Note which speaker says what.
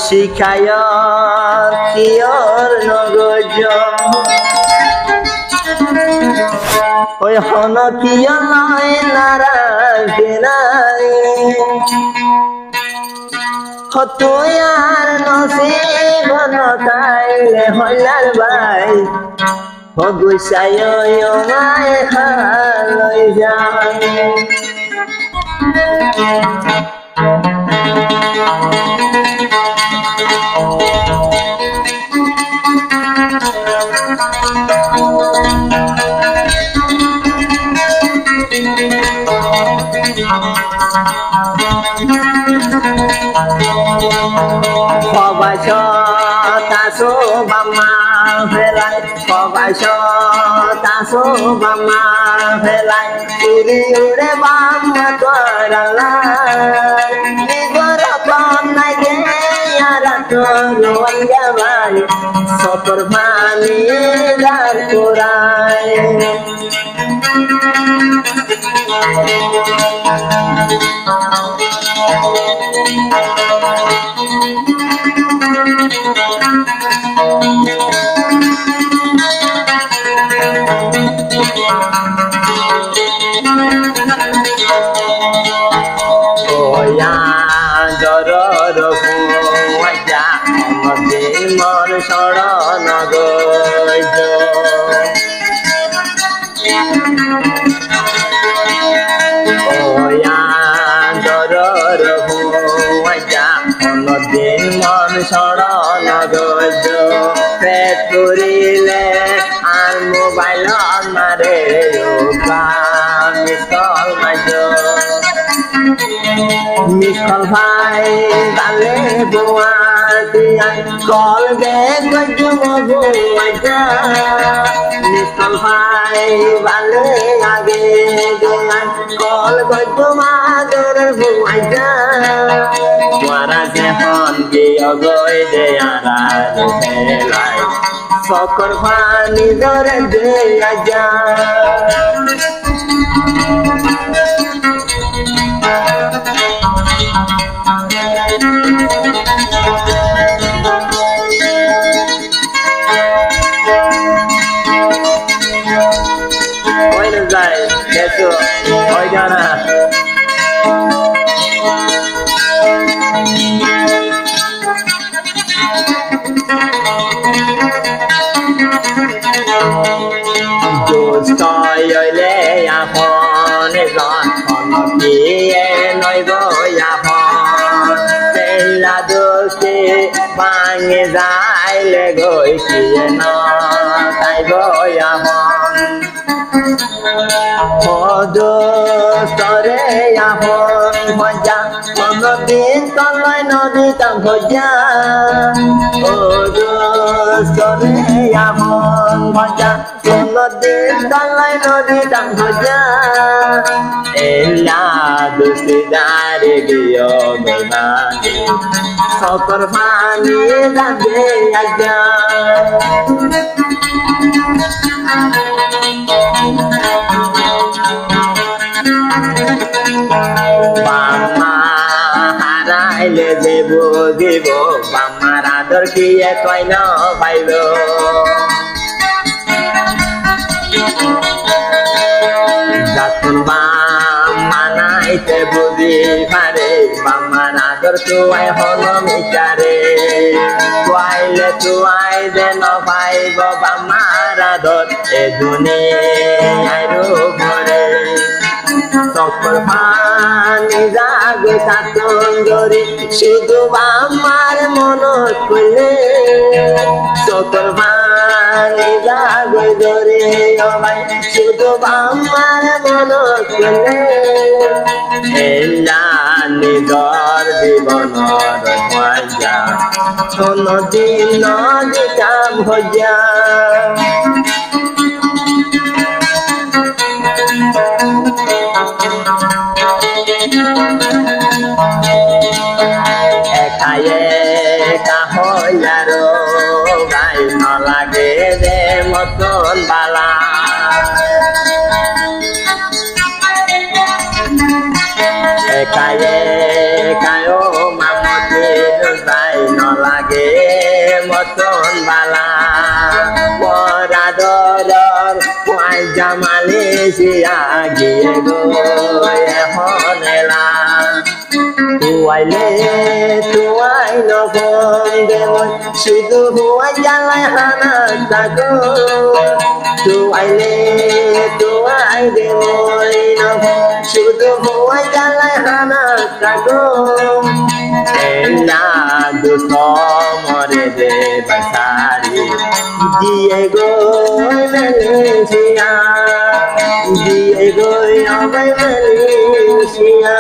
Speaker 1: শিখায় কিয়র নগজ ওই হন কিয় নয় নারাজে নাই তুই আর নসিব নতাইলে হইলার ভাই গুছাই মায় হালই যায় Taso bama velai, kobaisho taso bama velai, uri ure bama tuarala, igora panai ke yara turuan jawai, sopor mani dar kurai. Miskol vai dale buat kol ge kajumo buaja Miskol vai dale age dengan kol kajuma dur buaja Wara jehon ge ogoi de ara helai sokor pani dore de aja Zaile goi kiena tai goya hon Hodo sore ya hon hoja Kono din kolai nodi tang hoja Hodo sore ya hon hoja Kono din kolai nodi tang hoja Ella dusi dari giyo gomani Sokor mani dade aja Bama haraile debo debo Bama rador kiye toy no baibo Jatun bama naite budi pare Bama rador tuai hono mikare Tuaile tuai de no baibo Bama rador e dunia rubore Sokor pani jage satun gori Shudhu bamar monot kule Sokor pani jage dore obai Shudhu bamar monot kule Ella nidor dibonor hoja Kono din nodi kam hoja Ekaye kahoyaro gai no lage de moton bala Ekaye kayo mamoti তাই ন লাগে মতন বালা পরা দরর পাই জামালে সিয়া গিয়ে গো এখন এলা তুয়াইলে তুয়াই নবম দেবন শুধু হুয়াই জ্বালায় হানা তাগো তুয়াইলে তুয়াই দেবই নবম শুধু হুয়াই জ্বালায় হানা তাগো এলা দুঃখ মরে দে বাসারি দিয়ে গো মেলেছিয়া দিয়ে গো অবাই মেলেছিয়া